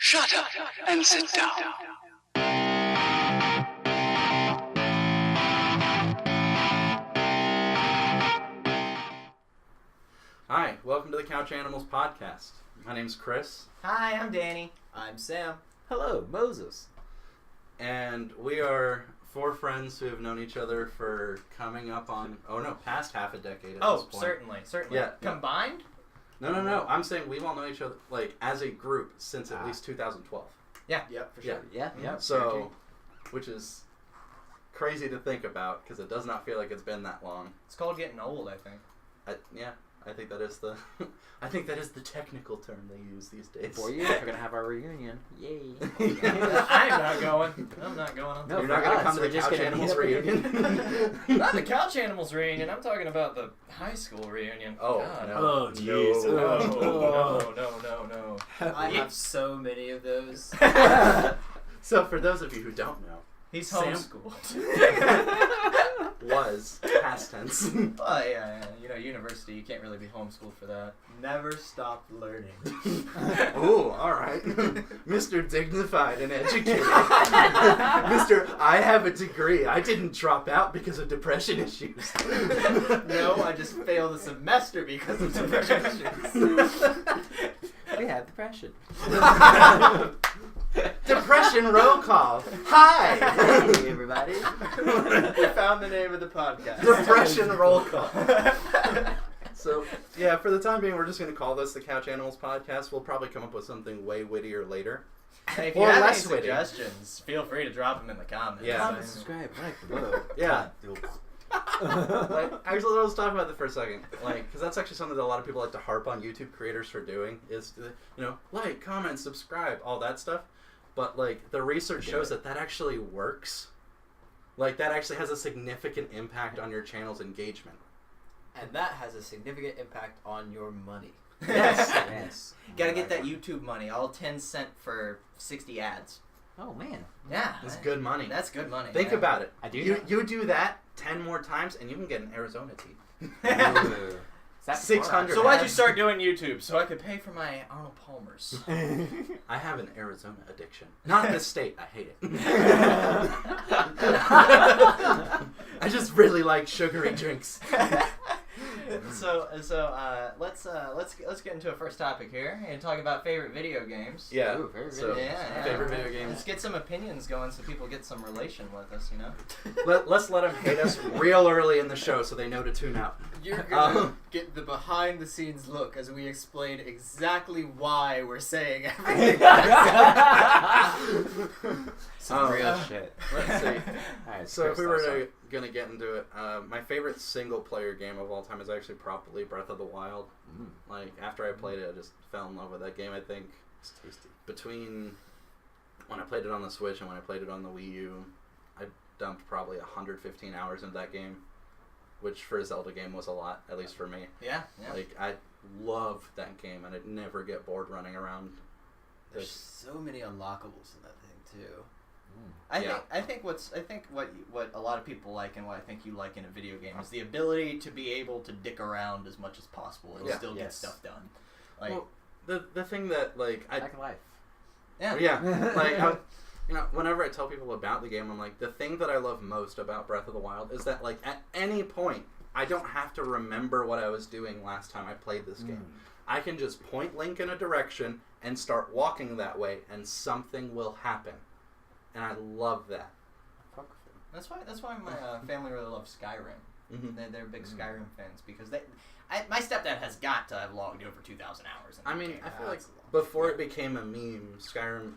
Shut up and sit down. Hi, welcome to the Couch Animals podcast. My name's Chris. Hi, I'm Danny. I'm Sam. Hello, Moses. And we are four friends who have known each other for coming up on, past half a decade at this point. Certainly. Yeah. Combined? No. I'm saying we've all known each other, as a group since at least 2012. Yeah. Yep, for sure. Yeah. So, which is crazy to think about because it does not feel like it's been that long. It's called getting old, I think. I think that is the technical term they use these days. 4 years, we're gonna have our reunion. Yay! I'm not going. No, You're not going to come to the Couch Animals reunion? Not the Couch Animals reunion. I'm talking about the high school reunion. Oh, God. no. Oh, jeez. No. I have so many of those. So for those of you who don't know, He's Sam- homeschooled. was past tense. Oh, yeah. You know, university, you can't really be homeschooled for that. Never stopped learning. Ooh, all right. Mr. Dignified and Educated. Mr. I have a degree. I didn't drop out because of depression issues. No, I just failed a semester because of depression issues. We have depression. Depression roll call. Hi. Hey, everybody. We found the name of the podcast. Depression roll call. So, yeah, for the time being, we're just going to call this the Couch Animals podcast. We'll probably come up with something way wittier later. Hey, if Or you have any less witty. suggestions, feel free to drop them in the comments. Yeah. Comment, subscribe, like, below. Yeah. Actually, let's talk about that for a second. Because that's actually something that a lot of people like to harp on YouTube creators for doing is, like, comment, subscribe, all that stuff. But, the research shows that actually works. That actually has a significant impact on your channel's engagement. And that has a significant impact on your money. Yes. Gotta get that YouTube money. All 10 cents for 60 ads. Oh, man. Yeah. That's good money. That's good money. Think about it. I do You do that 10 more times, and you can get an Arizona team. Ooh. 600. So why'd you start doing YouTube? So I could pay for my Arnold Palmers. I have an Arizona addiction. Not in this state. I hate it. I just really like sugary drinks. So let's get into a first topic here and talk about favorite video games. Yeah. Ooh, favorite So, video games. favorite video games. Let's get some opinions going so people get some relation with us, you know? Let's let them hate us real early in the show so they know to tune out. You're gonna get the behind-the-scenes look as we explain exactly why we're saying everything. Some real shit. Let's see. Alright, So if Chris, we were also. gonna get into it, my favorite single-player game of all time is actually probably Breath of the Wild. After I played it, I just fell in love with that game. I think It's tasty. between when I played it on the Switch and when I played it on the Wii U, I dumped probably 115 hours into that game, which for a Zelda game was a lot, at least for me. Yeah. I love that game, and I'd never get bored running around. There's so many unlockables in that thing too. I think what a lot of people like and what I think you like in a video game is the ability to be able to dick around as much as possible and still get stuff done. Well, the thing that Back in life. whenever I tell people about the game, I'm like, the thing that I love most about Breath of the Wild is that at any point I don't have to remember what I was doing last time I played this game. I can just point Link in a direction and start walking that way, and something will happen. And I love that. That's why my family really loves Skyrim. Mm-hmm. They're big Skyrim fans because my stepdad has got to have logged over 2,000 hours. In that game. I feel like before it became a meme, Skyrim,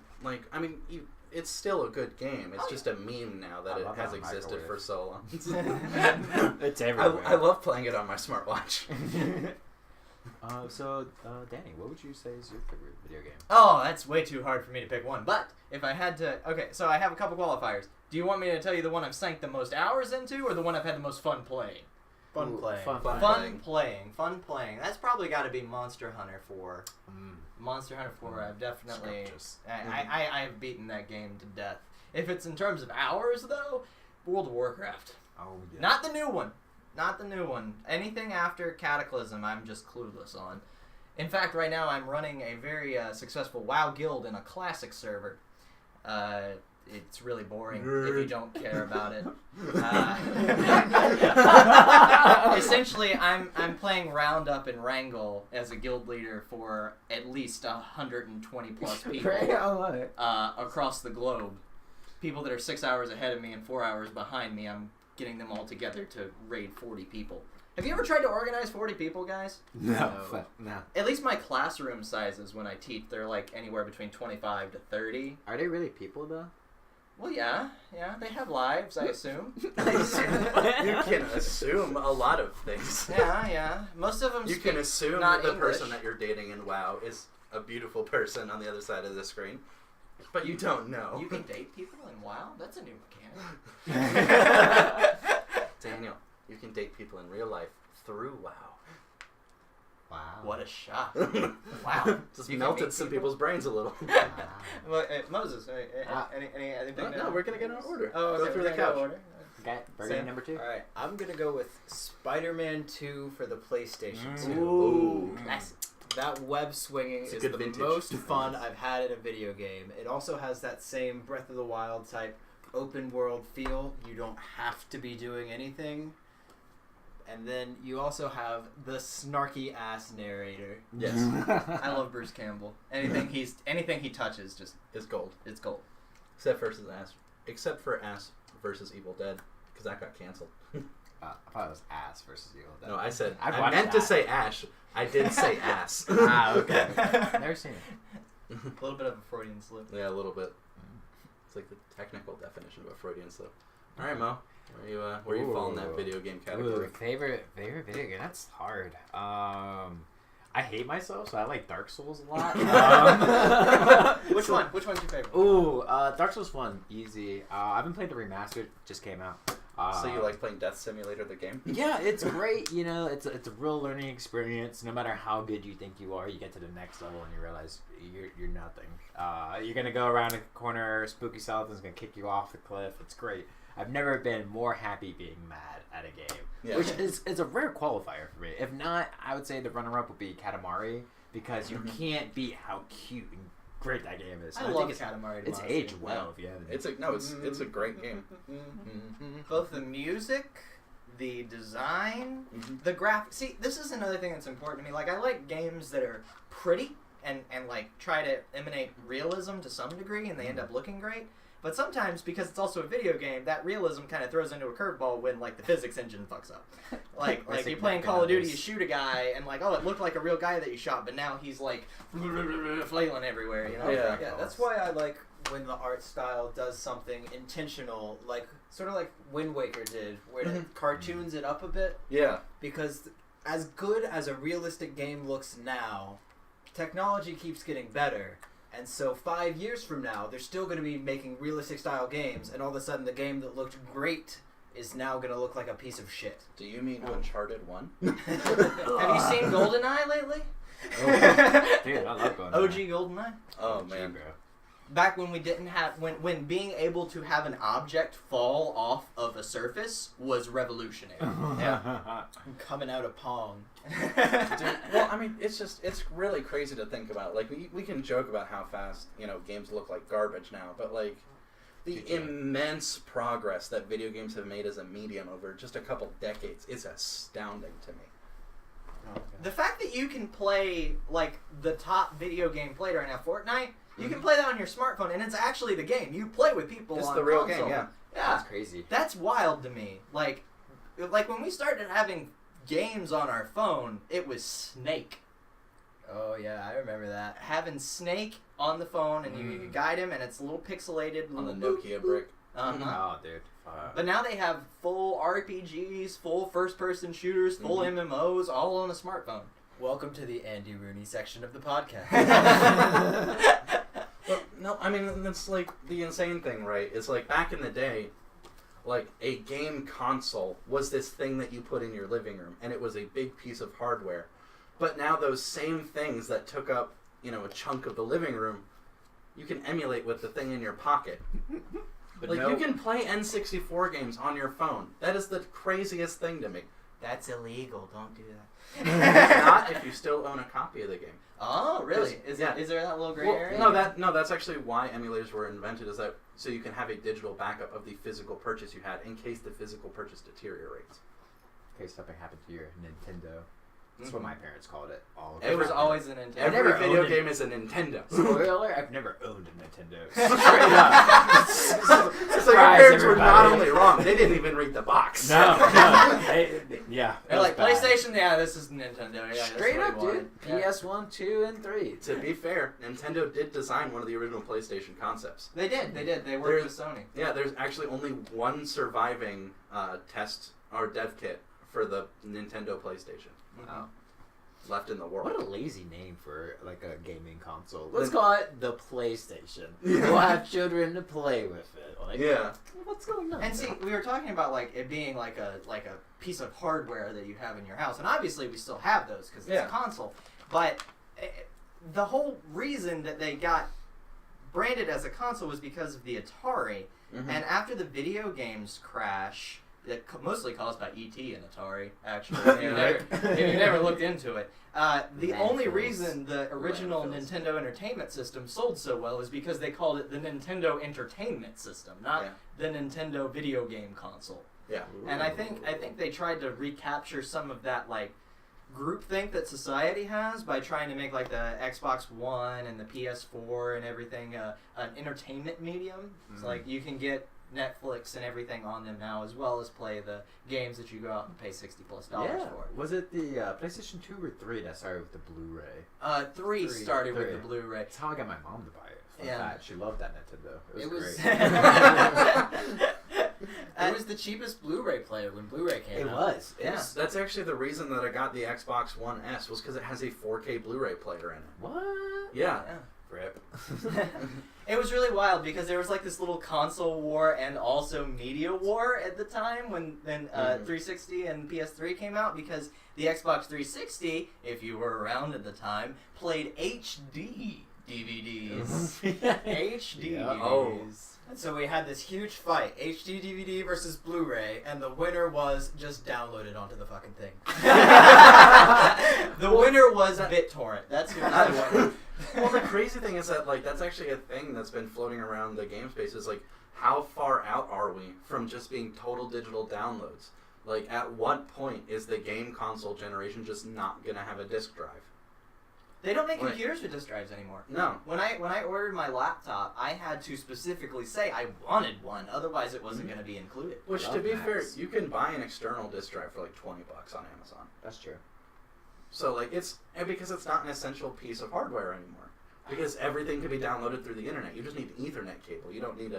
it's still a good game. It's just a meme now that it love has that existed for so long. It's everywhere. I love playing it on my smartwatch. So, Danny, what would you say is your favorite video game? Oh, that's way too hard for me to pick one. But if I had to, so I have a couple qualifiers. Do you want me to tell you the one I've sank the most hours into, or the one I've had the most fun playing? Fun playing. Fun playing. That's probably got to be Monster Hunter 4. Monster Hunter 4, I've definitely... I have beaten that game to death. If it's in terms of hours, though, World of Warcraft. Oh, yeah. Not the new one. Anything after Cataclysm, I'm just clueless on. In fact, right now I'm running a very successful WoW guild in a classic server. It's really boring if you don't care about it. Essentially, I'm playing Roundup and Wrangle as a guild leader for at least 120 plus people across the globe. People that are 6 hours ahead of me and 4 hours behind me. I'm getting them all together to raid 40 people. Have you ever tried to organize 40 people, guys? No. At least my classroom sizes when I teach, they're like anywhere between 25 to 30. Are they really people though? Well, yeah, they have lives, I assume. You can assume a lot of things. Yeah. Most of them You can assume not that the English. person that you're dating in WoW is a beautiful person on the other side of the screen, but you don't know. You can date people in WoW? That's a new mechanic. Daniel, you can date people in real life through WoW. Wow. What a shock. Wow. Just You can melted meet some people? people's brains a little. Well, Moses, anything? No, we're going to get in order. Oh, okay, Go through we're the gonna couch. go order. Okay, burger Sam? number 2. All right, I'm gonna go with Spider-Man 2 for the PlayStation 2. Ooh. Classic. That web swinging It's a is good the vintage. most fun I've had in a video game. It also has that same Breath of the Wild type open world feel. You don't have to be doing anything. And then you also have the snarky ass narrator. Yes. I love Bruce Campbell. Anything he touches, just It's gold. it's gold. Except for Ass versus Evil Dead, because that got canceled. I thought it was ass versus Evil Dead. No, I said I've I watched meant to that. say Ash. I did say ass. Okay. Never seen it. A little bit of a Freudian slip. Yeah, a little bit. It's like the technical definition of a Freudian slip. All right, Mo, where you fall in that video game category? Ooh, favorite video game? That's hard. I hate myself, so I like Dark Souls a lot. Which one? Which one's your favorite? Ooh, Dark Souls 1, easy. I've been playing the remastered, just came out. So you like playing Death Simulator, the game? Yeah, it's great. You know, it's a real learning experience. No matter how good you think you are, you get to the next level and you realize you're nothing. You're gonna go around a corner, spooky skeleton's gonna kick you off the cliff. It's great. I've never been more happy being mad at a game, which is a rare qualifier for me. If not, I would say the runner-up would be Katamari, because you can't beat how cute and great that game is. I And love think Katamari it's Damacy. aged well. If you haven't. It's a great game. Both the music, the design, the graphics. See, this is another thing that's important to me. Like, I like games that are pretty and like try to emanate realism to some degree, and they end up looking great. But sometimes, because it's also a video game, that realism kind of throws into a curveball when, like, the physics engine fucks up. Like you're playing Call of Duty, you shoot a guy, and, like, oh, it looked like a real guy that you shot, but now he's, like, flailing everywhere, you know? Yeah. Yeah, that's why I like when the art style does something intentional, like sort of like Wind Waker did, where it cartoons it up a bit. Yeah. Because as good as a realistic game looks now, technology keeps getting better. And so 5 years from now, they're still going to be making realistic style games, and all of a sudden the game that looked great is now going to look like a piece of shit. Do you mean Uncharted 1? Have you seen GoldenEye lately? Dude, I love going. OG GoldenEye? Oh, man. bro. Back when we didn't have, when being able to have an object fall off of a surface was revolutionary. Yeah. Coming out of Pong. Dude, well, I mean, it's really crazy to think about. Like, we can joke about how fast, games look like garbage now, but, like, the immense progress that video games have made as a medium over just a couple decades is astounding to me. The fact that you can play, like, the top video game played right now, Fortnite, you can play that on your smartphone, and it's actually the game. You play with people It's on the real console. game, yeah. Yeah, That's crazy. that's wild to me. Like when we started having games on our phone, it was Snake. Oh yeah, I remember that. Having Snake on the phone, and you guide him, and it's a little pixelated. On the little Nokia brick. Uh-huh. Oh, dude. But now they have full RPGs, full first-person shooters, full MMOs, all on a smartphone. Welcome to the Andy Rooney section of the podcast. But, no, I mean, that's, like, the insane thing, right? It's like, back in the day, like, a game console was this thing that you put in your living room, and it was a big piece of hardware. But now those same things that took up, a chunk of the living room, you can emulate with the thing in your pocket. But Like, no, you can play N64 games on your phone. That is the craziest thing to me. That's illegal. Don't do that. Not if you still own a copy of the game. Oh, really? Is there that little gray area? No, that's actually why emulators were invented, is that so you can have a digital backup of the physical purchase you had in case the physical purchase deteriorates. In case something happened to your Nintendo. That's what my parents called it. It was always a Nintendo. Every video game is a Nintendo. Spoiler, I've never owned a Nintendo. Straight up. So your parents were not only wrong, they didn't even read the box. No. Yeah. They're like, PlayStation, yeah, this is Nintendo. Yeah, straight up, dude. PS1, 2, and 3. To be fair, Nintendo did design one of the original PlayStation concepts. They did. They worked with Sony. Yeah, there's actually only one surviving test or dev kit for the Nintendo PlayStation. Wow. Left in the world. What a lazy name for like a gaming console. Let's call it the PlayStation. We'll have children to play with it. Like, yeah. What's going on? And see, we were talking about like it being like a piece of hardware that you have in your house, and obviously we still have those because it's a console. But the whole reason that they got branded as a console was because of the Atari, and after the video games crash. Mostly caused by E.T. and Atari, actually. If you never looked into it. The only reason the original Nintendo Entertainment System sold so well is because they called it the Nintendo Entertainment System, not the Nintendo Video Game Console. Yeah. And I think they tried to recapture some of that, like, groupthink that society has by trying to make, like, the Xbox One and the PS4 and everything an entertainment medium. It's like you can get Netflix and everything on them now, as well as play the games that you go out and pay $60+ for. Was it the PlayStation 2 or 3 that started with the Blu-ray? 3 started with the Blu-ray. That's how I got my mom to buy it. That. She loved that Nintendo. It was great. It was the cheapest Blu-ray player when Blu-ray came out. It was. That's actually the reason that I got the Xbox One S was because it has a 4K Blu-ray player in it. What? Yeah. Rip. It was really wild because there was like this little console war and also media war at the time when 360 and PS3 came out, because the Xbox 360, if you were around at the time, played HD DVDs. HD DVDs. Oh. And so we had this huge fight, HD DVD versus Blu-ray, and the winner was just downloaded onto the fucking thing. The winner was BitTorrent. That's who won. Well, the crazy thing is that, like, that's actually a thing that's been floating around the game space, is, like, how far out are we from just being total digital downloads? Like, at what point is the game console generation just not going to have a disk drive? They don't make computers with disk drives anymore. No. When I ordered my laptop, I had to specifically say I wanted one, otherwise it wasn't going to be included. Which, to be fair, you can buy an external disk drive for, like, $20 on Amazon. That's true. So, like, because it's not an essential piece of hardware anymore. Because everything can be downloaded through the internet. You just need an Ethernet cable. You don't need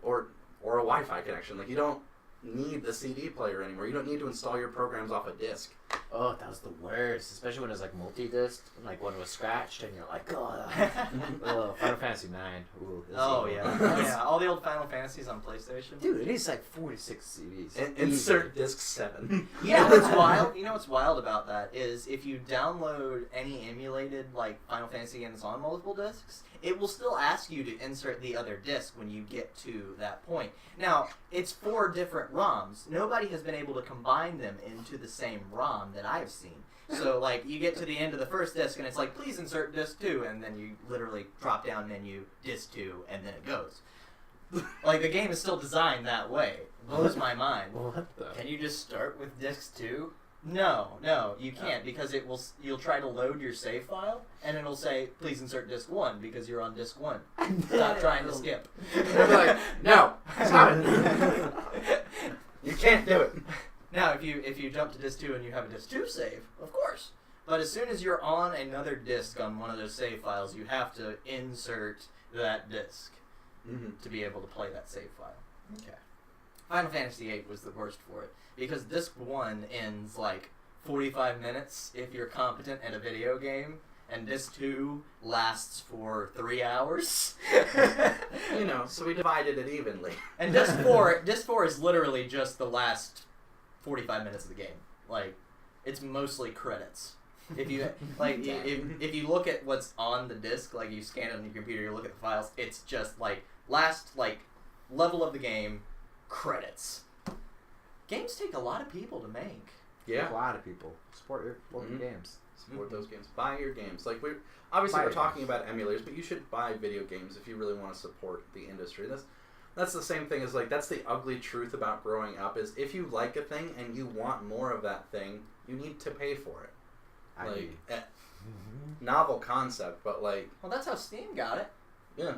or a Wi-Fi connection. Like, you don't need the CD player anymore. You don't need to install your programs off a disc. Oh, that was the worst. Especially when it was like multi-disc, like when it was scratched and you're like, oh, Final Fantasy 9. Ooh, yeah. All the old Final Fantasies on PlayStation. Dude, it is like 46 CDs. Insert disc 7. You know what's wild? You know what's wild about that is if you download any emulated like Final Fantasy games on multiple discs, it will still ask you to insert the other disc when you get to that point. Now, it's 4 different ROMs. Nobody has been able to combine them into the same ROM that I've seen. So, like, you get to the end of the first disc, and it's like, please insert disc 2, and then you literally drop down menu, disc 2, and then it goes. Like, the game is still designed that way. Blows my mind. What the? Can you just start with disc 2? No, you can't, because you'll try to load your save file, and it'll say, please insert disc 1, because you're on disc 1. Stop trying to skip. They're like, no, stop it. You can't do it. Now, if you jump to disc 2 and you have a disc 2 save, of course. But as soon as you're on another disc on one of those save files, you have to insert that disc to be able to play that save file. Okay. Final Fantasy VIII was the worst for it, because disc 1 ends like 45 minutes if you're competent at a video game, and disc 2 lasts for 3 hours. You know, so we divided it evenly. And disc 4 is literally just the last 45 minutes of the game. Like, it's mostly credits. If you if you look at what's on the disc, like you scan it on your computer, you look at the files, it's just like last level of the game, credits. Games take a lot of people to make. Yeah. A lot of people support your local games. Support those games. Buy your games. Like we're talking about emulators, but you should buy video games if you really want to support the industry. That's the same thing as like that's the ugly truth about growing up is if you like a thing and you want more of that thing, you need to pay for it. Novel concept, but like. Well, that's how Steam got it. Yeah.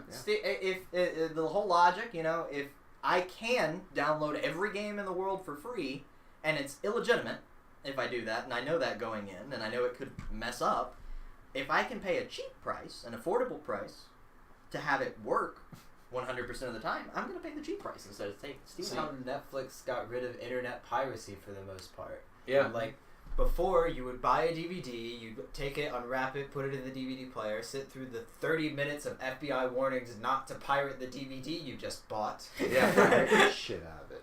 If the whole logic, if I can download every game in the world for free, and it's illegitimate if I do that, and I know that going in, and I know it could mess up, if I can pay a cheap price, an affordable price, to have it work 100% of the time, I'm going to pay the cheap price instead of taking Steam. That's how Netflix got rid of internet piracy for the most part. Yeah. Like, before, you would buy a DVD, you'd take it, unwrap it, put it in the DVD player, sit through the 30 minutes of FBI warnings not to pirate the DVD you just bought. Yeah. Pirate the shit out of it.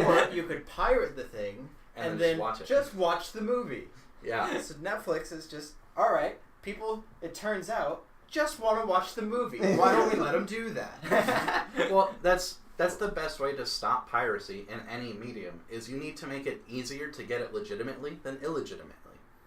Or you could pirate the thing and then just watch the movie. Yeah. So Netflix is just, alright, people, it turns out, just want to watch the movie. Why don't we let them do that? Well, that's the best way to stop piracy in any medium, is you need to make it easier to get it legitimately than illegitimately.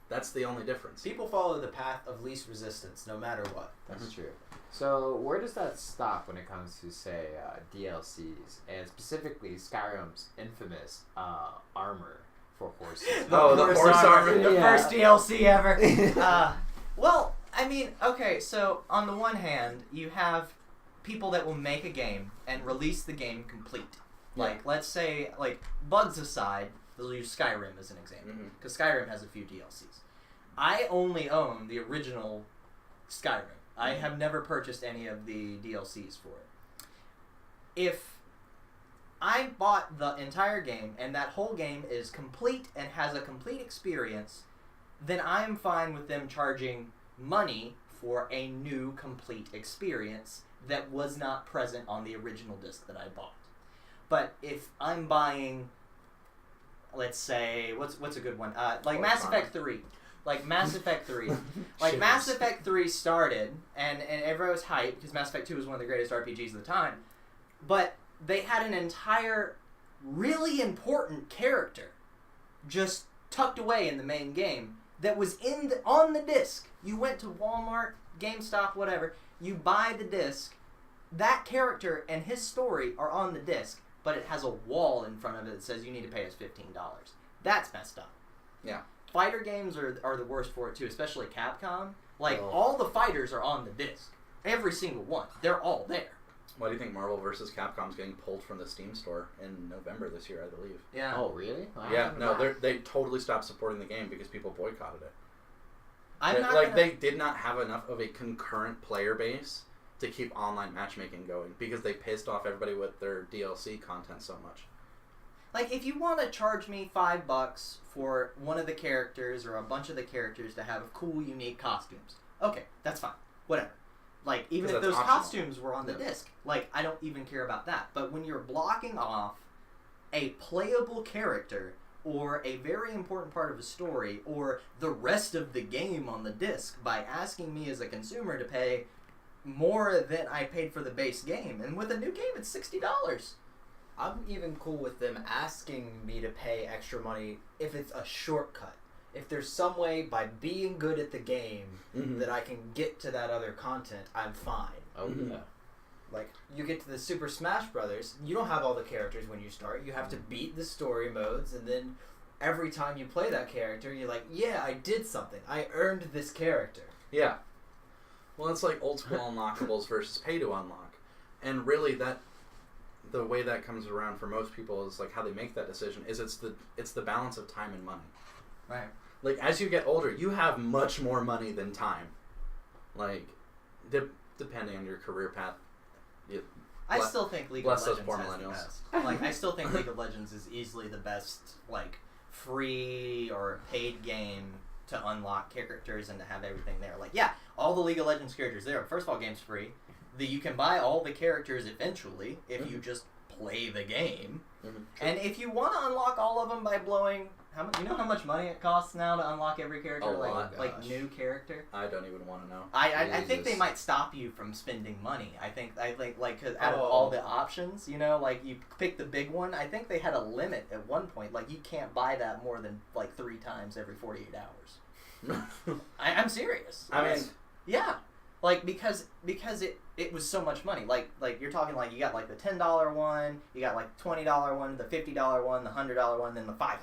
That's the only difference. People follow the path of least resistance, no matter what. That's true. So where does that stop when it comes to, say, DLCs, and specifically Skyrim's infamous armor for horses? The horse armor. The first DLC ever. Well, I mean, okay, so on the one hand, you have people that will make a game and release the game complete. Like, let's say, like, bugs aside, they'll use Skyrim as an example, because Skyrim has a few DLCs. I only own the original Skyrim. I have never purchased any of the DLCs for it. If I bought the entire game and that whole game is complete and has a complete experience, then I'm fine with them charging money for a new complete experience that was not present on the original disc that I bought. But if I'm buying, let's say, what's a good one? Like Mass Effect 3. Like Mass Effect 3. Like Mass Effect 3 started, and everyone was hyped because Mass Effect 2 was one of the greatest RPGs of the time. But they had an entire really important character just tucked away in the main game that was on the disc. You went to Walmart, GameStop, whatever, you buy the disc, that character and his story are on the disc, but it has a wall in front of it that says you need to pay us $15. That's messed up. Yeah. Fighter games are the worst for it too, especially Capcom. Like, all the fighters are on the disc. Every single one. They're all there. Why do you think Marvel vs. Capcom's getting pulled from the Steam store in November this year, I believe? Yeah. Oh, really? Yeah, no, they totally stopped supporting the game because people boycotted it. They did not have enough of a concurrent player base to keep online matchmaking going because they pissed off everybody with their DLC content so much. Like, if you want to charge me $5 for one of the characters or a bunch of the characters to have cool, unique costumes, okay, that's fine. Whatever. Like, even if those costumes were on the disc, like, I don't even care about that. But when you're blocking off a playable character or a very important part of a story or the rest of the game on the disc by asking me as a consumer to pay more than I paid for the base game, and with a new game it's $60. I'm even cool with them asking me to pay extra money if it's a shortcut. If there's some way by being good at the game that I can get to that other content, I'm fine. Oh, yeah. Like, you get to the Super Smash Brothers, you don't have all the characters when you start. You have to beat the story modes, and then every time you play that character, you're like, yeah, I did something. I earned this character. Yeah. Well, it's like old school unlockables versus pay to unlock. And really, the way that comes around for most people is like how they make that decision is it's the balance of time and money. Right. Like, as you get older, you have much more money than time. Like, depending on your career path. I still think League of Legends has the millennials. best. Like, I still think League of Legends is easily the best, like, free or paid game to unlock characters and to have everything there. Like, yeah, all the League of Legends characters there. First of all, game's free. You can buy all the characters eventually if you just play the game. Mm-hmm. And if you want to unlock all of them by blowing, you know how much money it costs now to unlock every character, A lot. like new character. I don't even want to know. I think they Jesus. might stop you from spending money. I think cause out of all the options, you know, like you pick the big one. I think they had a limit at one point. Like you can't buy that more than like 3 times every 48 hours. I'm serious. I mean, yeah, like because it was so much money. Like you're talking like you got like the $10 one, you got like $20 one, the $50 one, the $100 one, then the $500 one.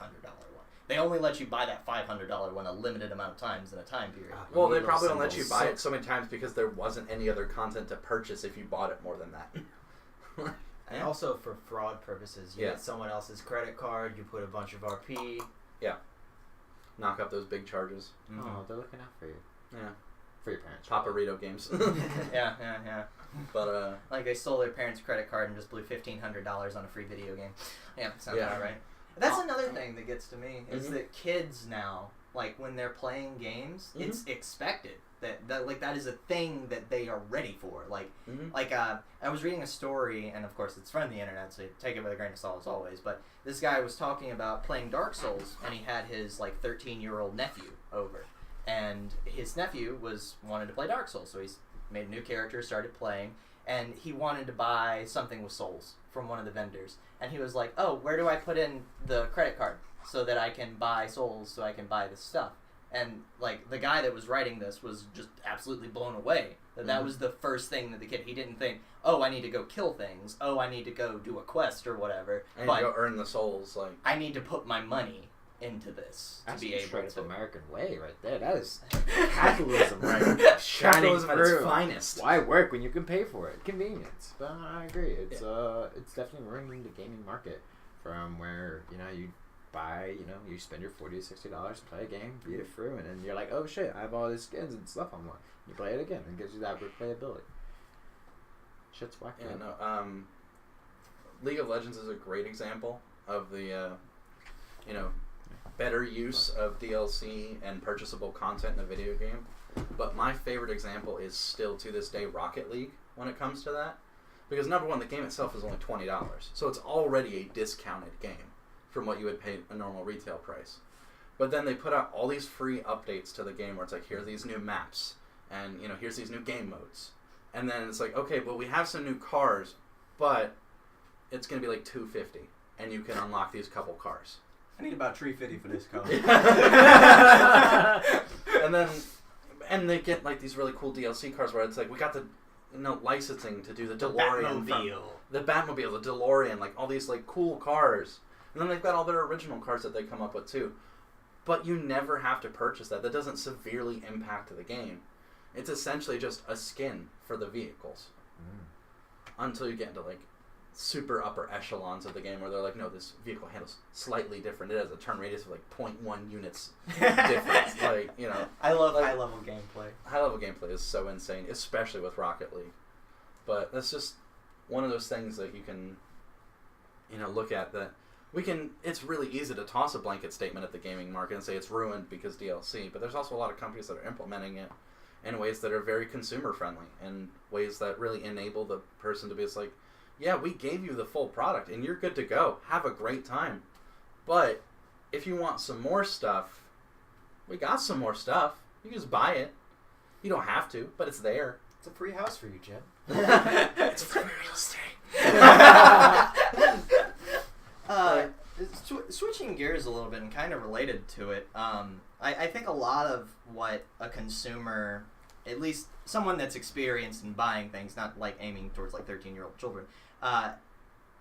They only let you buy that $500 one a limited amount of times in a time period. well, they probably don't let you buy it so many times because there wasn't any other content to purchase if you bought it more than that. And also for fraud purposes, you Yeah. get someone else's credit card, you put a bunch of RP. Knock up those big charges. Oh, they're looking out for you. Yeah. For your parents. Paparito games. Yeah. But, Like they stole their parents' credit card and just blew $1,500 on a free video game. Yeah, sounds Yeah. about right. That's another thing that gets to me is Mhm. that kids now, like when they're playing games, Mhm. it's expected that like that is a thing that they are ready for. Like Mhm. I was reading a story, and of course it's from the internet, so you take it with a grain of salt as always. But this guy was talking about playing Dark Souls, and he had his like 13-year-old nephew over, and his nephew wanted to play Dark Souls, so he's made a new character, started playing, and he wanted to buy something with souls from one of the vendors, and he was like, "Oh, where do I put in the credit card so that I can buy souls, so I can buy this stuff?" And like the guy that was writing this was just absolutely blown away that Mhm. was the first thing that the kid. He didn't think, "Oh, I need to go kill things. Oh, I need to go do a quest or whatever." and But you go earn the souls, like... I need to put my money into this That's to be the able straight up to. American way right there. That is capitalism, right? Shining Capitalism at its through. finest. Why work when you can pay for it? Convenience. But I agree. It's definitely ruining the gaming market from where you buy, you spend your $40 to $60 to play a game, beat it through, and then you're like, oh shit, I have all these skins and stuff on one. You play it again and gives you that replayability. Shit's whack. Yeah, man. no, League of Legends is a great example of the, better use of DLC and purchasable content in a video game. But my favorite example is still, to this day, Rocket League when it comes to that. Because, number one, the game itself is only $20. So it's already a discounted game from what you would pay a normal retail price. But then they put out all these free updates to the game where it's like, here are these new maps. And, here's these new game modes. And then it's like, okay, well, we have some new cars, but it's going to be like $250, and you can unlock these couple cars. I need about $350 for this car. and they get like these really cool DLC cars where it's like, we got the licensing to do the DeLorean, the Batmobile, the DeLorean, like all these like cool cars. And then they've got all their original cars that they come up with too. But you never have to purchase that. That doesn't severely impact the game. It's essentially just a skin for the vehicles. Until you get into like super upper echelons of the game where they're like, no, this vehicle handles slightly different. It has a turn radius of like 0.1 units difference. I love like- high level gameplay. High level gameplay is so insane, especially with Rocket League. But that's just one of those things that you can, look at that it's really easy to toss a blanket statement at the gaming market and say it's ruined because DLC, but there's also a lot of companies that are implementing it in ways that are very consumer friendly and ways that really enable the person to be just like, yeah, we gave you the full product and you're good to go. Have a great time. But if you want some more stuff, we got some more stuff. You can just buy it. You don't have to, but it's there. It's a free house for you, Jim. It's free real estate. Switching gears a little bit and kind of related to it, I think a lot of what a consumer, at least someone that's experienced in buying things, not like aiming towards like 13-year-old children,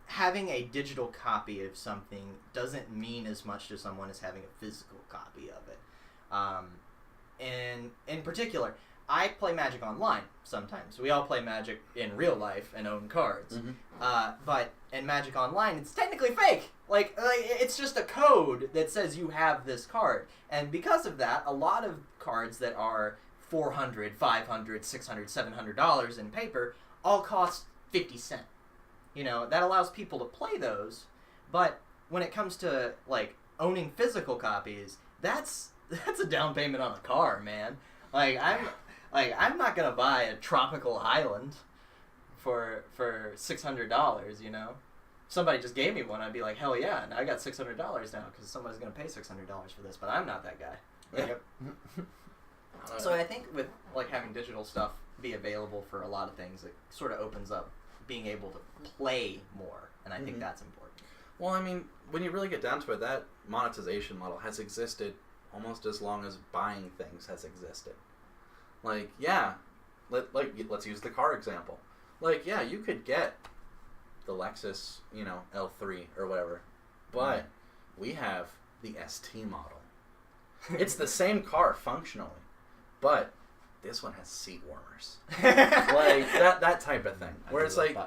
having a digital copy of something doesn't mean as much to someone as having a physical copy of it. And in particular, I play Magic online sometimes. We all play Magic in real life and own cards. Mm-hmm. But in Magic Online, it's technically fake. Like it's just a code that says you have this card. And because of that, a lot of cards that are $400, $500, $600, $700 in paper all cost 50 cents. That allows people to play those. But when it comes to like owning physical copies, that's a down payment on a car, man. I'm not gonna buy a tropical island for $600, somebody just gave me one, I'd be like, hell yeah, and I got $600 now because somebody's gonna pay $600 for this, but I'm not that guy. Yep. So I think with like having digital stuff be available for a lot of things, it sort of opens up being able to play more, and I think that's important. Well, I mean, when you really get down to it, that monetization model has existed almost as long as buying things has existed. Like, yeah, let's use the car example. Like, yeah, you could get the Lexus, L3 or whatever, but we have the ST model. It's the same car functionally, but this one has seat warmers. Like that type of thing. Where it's like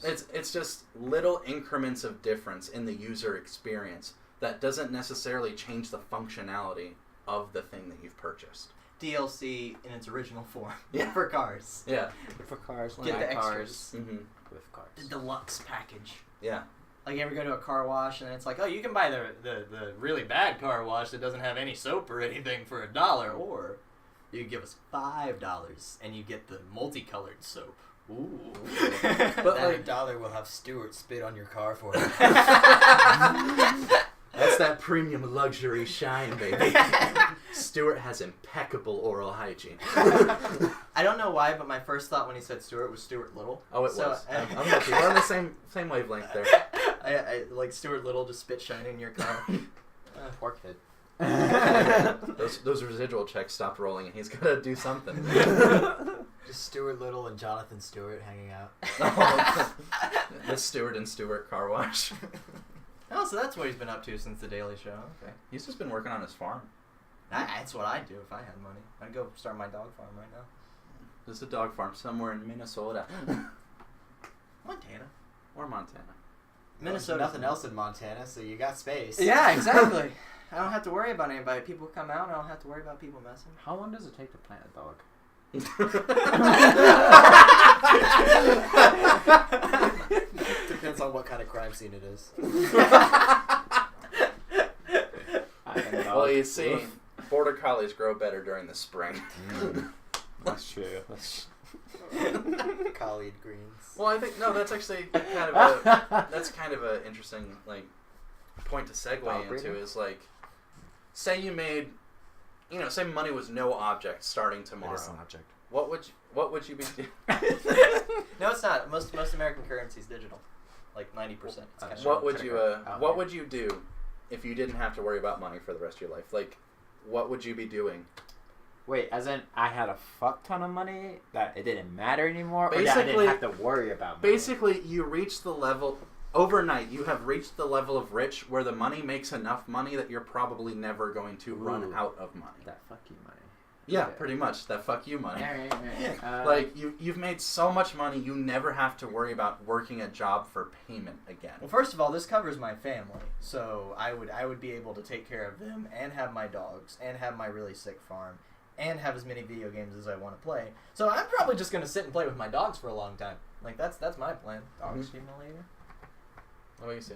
it's just little increments of difference in the user experience that doesn't necessarily change the functionality of the thing that you've purchased. DLC in its original form. Yeah. For cars. Yeah. For cars, Get the cars, extras. with cars. The deluxe package. Yeah. Like, you ever go to a car wash and it's like, oh, you can buy the really bad car wash that doesn't have any soap or anything for $1, or you give us $5 and you get the multicolored soap. Ooh. But like, $1 will have Stuart spit on your car for you. That's that premium luxury shine, baby. Stuart has impeccable oral hygiene. I don't know why, but my first thought when he said Stuart was Stuart Little. Oh, it was. I'm with you. We're on the same wavelength there. I like Stuart Little just spit shining in your car. Poor kid. Those residual checks stopped rolling, and he's got to do something. Just Stuart Little and Jonathan Stewart hanging out. The Stuart and Stewart car wash. Oh, so that's what he's been up to since The Daily Show. Okay. He's just been working on his farm. That's what I'd do if I had money. I'd go start my dog farm right now. There's a dog farm somewhere in Minnesota. Montana. Or Montana. Minnesota. Nothing else in Montana, so you got space. Yeah, exactly. I don't have to worry about anybody. People come out, I don't have to worry about people messing. How long does it take to plant a dog? Depends on what kind of crime scene it is. Well, you see, border collies grow better during the spring. That's true. Collied greens. Well, I think that's actually kind of a interesting point to segue into is say you made, say money was no object starting tomorrow. It is an object. What would you be doing? No, it's not. Most American currency is digital, like 90%. What would you do if you didn't have to worry about money for the rest of your life? Like, what would you be doing? Wait, as in I had a fuck ton of money that it didn't matter anymore, or that I Basically- didn't have to worry about money? Basically, you reach the level overnight. You have reached the level of rich where the money makes enough money that you're probably never going to run out of money. That fuck you money. Yeah, Okay. pretty much. That fuck you money. Right. Like, you've made so much money, you never have to worry about working a job for payment again. Well, first of all, this covers my family, so I would be able to take care of them and have my dogs and have my really sick farm and have as many video games as I want to play. So I'm probably just gonna sit and play with my dogs for a long time. Like that's my plan. Dog simulator? What do you see?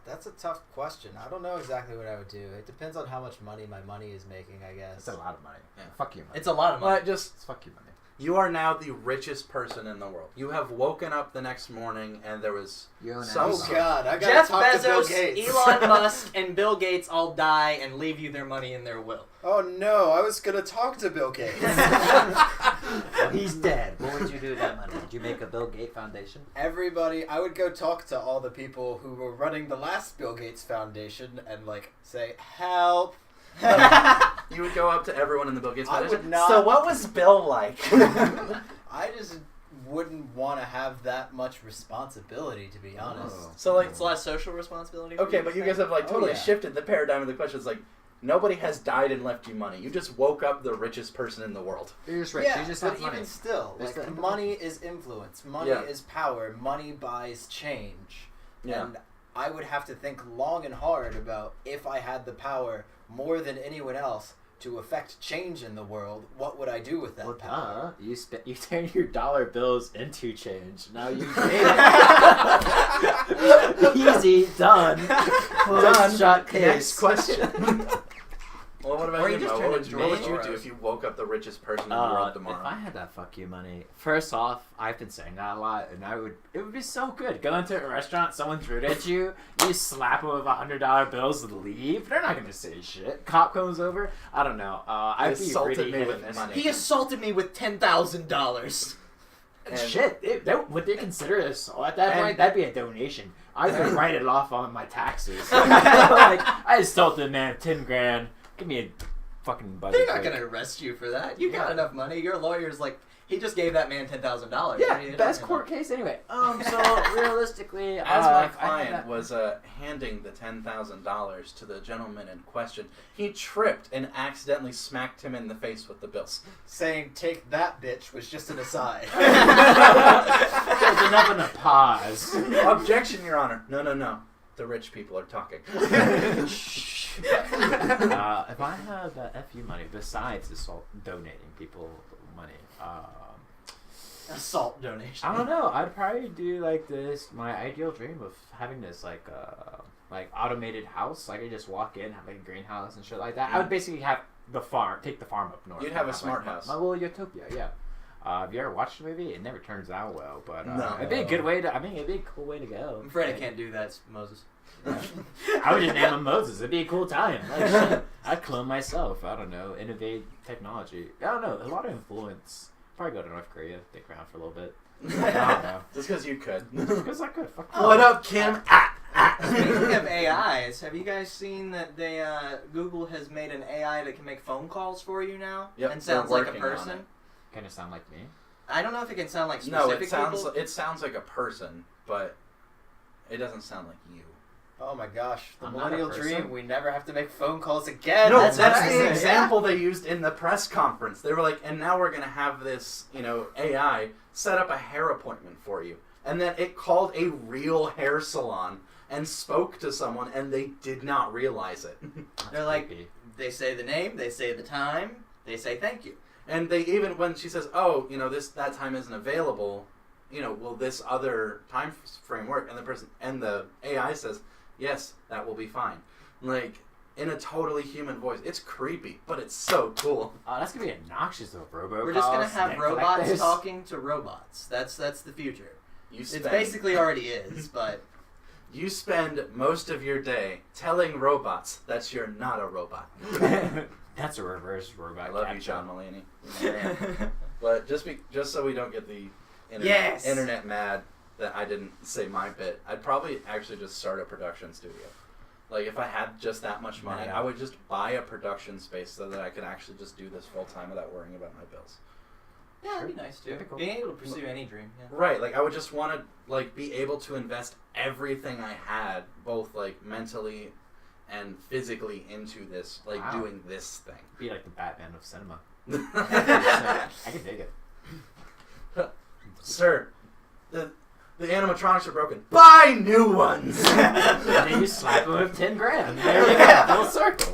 That's a tough question. I don't know exactly what I would do. It depends on how much money my money is making, I guess. It's a lot of money. Yeah. Fuck you money. It's a lot of money. But just It's fuck you money. you are now the richest person in the world. You have woken up the next morning and there was You own some Amazon. Oh God, I gotta Jeff talk to Bill Bezos, Gates. Elon Musk, and Bill Gates all die and leave you their money in their will. Oh no, I was gonna talk to Bill Gates. Well, he's dead. What would you do with that money? Would you make a Bill Gates Foundation? Everybody, I would go talk to all the people who were running the last Bill Gates Foundation and say, help. you would go up to everyone in the Bill Gates I Foundation. would not- So what was Bill like? I just wouldn't want to have that much responsibility, to be honest. Oh. So It's less social responsibility. For okay, you, but you think? guys have totally yeah. shifted the paradigm of the question. It's nobody has died and left you money. You just woke up the richest person in the world. You're just rich. Yeah, you just but have money. even still, There's the- money is influence. Money Yeah. is power. Money buys change. Yeah. And I would have to think long and hard about if I had the power more than anyone else to affect change in the world, what would I do with that Well, power? You turn your dollar bills into change. Now you made it. Easy, done. Closed, shut case. Next question. Well, what about Or you, you just Mo? turn What into would you Soros. do if you woke up the richest person in the world If tomorrow? I had that fuck you money, first off, I've been saying that a lot, and it would be so good. Go into a restaurant, someone's rude at you, you slap them with $100 bills and leave. They're not gonna say shit. Cop comes over, I don't know. I'd be assaulted really me hit with and miss. money. He assaulted me with $10,000. And- Shit, would they consider it assault at that point? That'd be a donation. I could write it off on my taxes. Like, I assaulted a man, 10 grand. Give me a fucking budget. They're not break. gonna arrest you for that. You got Yeah. enough money. Your lawyer's like, he just gave that man $10,000. Yeah, What are you best talking court about? case anyway. So realistically, As my if I had client that- was handing the $10,000 to the gentleman in question, he tripped and accidentally smacked him in the face with the bills. Saying "take that, bitch" was just an aside. There's enough in a pause. Objection, Your Honor. No. The rich people are talking. If I had that FU money, besides donating people money, Assault donation. I don't know. I'd probably do like this. My ideal dream of having this like automated house. Like I just walk in, have like a greenhouse and shit like that. I would basically have the farm, take the farm up north. You'd have and a smart like, house. My little utopia, yeah. Have you ever watched the movie? It never turns out well, but No. it'd be a good way to. I mean, it'd be a cool way to go. I'm afraid I Like, can't do that, Moses. I would just name him Moses. It'd be a cool time. Like, shit, I'd clone myself. I don't know. Innovate technology. I don't know. A lot of influence. Probably go to North Korea. Stick around for a little bit. I don't know. Just because you could. Because I could. Fuck What up, Kim? Speaking of AIs, have you guys seen that they Google has made an AI that can make phone calls for you now? Yep, And sounds they're like a working on person? it. Kind of sound like me. I don't know if it can sound like No, specific people. it sounds like a person, but it doesn't sound like you. Oh my gosh, the I'm not a millennial person. dream. We never have to make phone calls again. No, that's that's what I the said, example they used in the press conference. They were like, and now we're going to have this, AI set up a hair appointment for you. And then it called a real hair salon and spoke to someone, and they did not realize it. They're like, creepy. they say the name, they say the time, they say thank you. And they even, when she says, oh, that time isn't available, will this other time frame work? And the AI says, yes, that will be fine. Like, in a totally human voice. It's creepy, but it's so cool. That's gonna be obnoxious though, robocalls. We're just gonna have debt robots collectors. talking to robots. That's the future. It It basically already is, but You spend most of your day telling robots that you're not a robot. That's a reverse robot. I love you, capture. John Mulaney. But just so we don't get the Yes! internet mad that I didn't say my bit, I'd probably actually just start a production studio. Like, if I had just that much money, Yeah. I would just buy a production space so that I could actually just do this full time without worrying about my bills. yeah, that'd be nice too. That'd be cool. Being able to pursue any dream. Yeah. Right, like I would just want to like be able to invest everything I had, both like mentally and physically, into this, like Wow. doing this thing. Be like the Batman of cinema. I can dig it. Sir, the animatronics are broken. Buy new ones. And then you slap him with 10 grand. There you go. Full circle.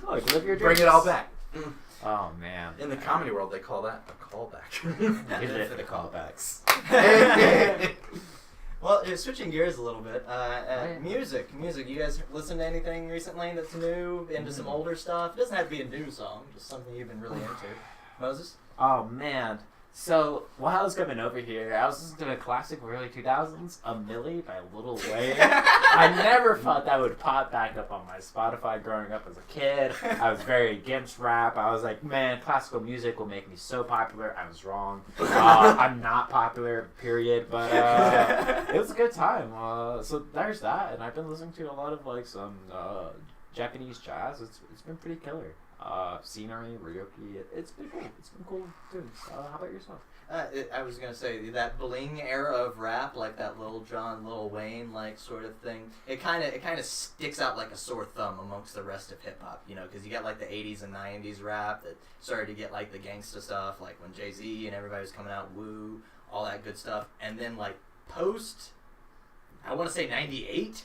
Look, live your dreams. Bring it all back. Oh man. In the comedy world, they call that a callback. Give it for the callbacks. Well, switching gears a little bit. yeah. Music. You guys listen to anything recently that's new? Into some older stuff? It doesn't have to be a new song. Just something you've been really into. Moses. Oh man. So while I was coming over here, I was listening to a classic from early 2000s, "A Millie" by Lil Wayne. I never thought that would pop back up on my Spotify growing up as a kid. I was very against rap. I was like, man, classical music will make me so popular. I was wrong. I'm not popular, period. But it was a good time. So there's that, and I've been listening to a lot of like some Japanese jazz. It's been pretty killer. Scenery, Ryoki, it's been cool. It's been cool tunes. How about yourself? I was gonna say that bling era of rap, like that Lil Jon, Lil Wayne, like sort of thing. It kind of sticks out like a sore thumb amongst the rest of hip hop, because you got like the '80s and '90s rap that started to get like the gangsta stuff, like when Jay-Z and everybody was coming out, Woo, all that good stuff, and then like post, I want to say '98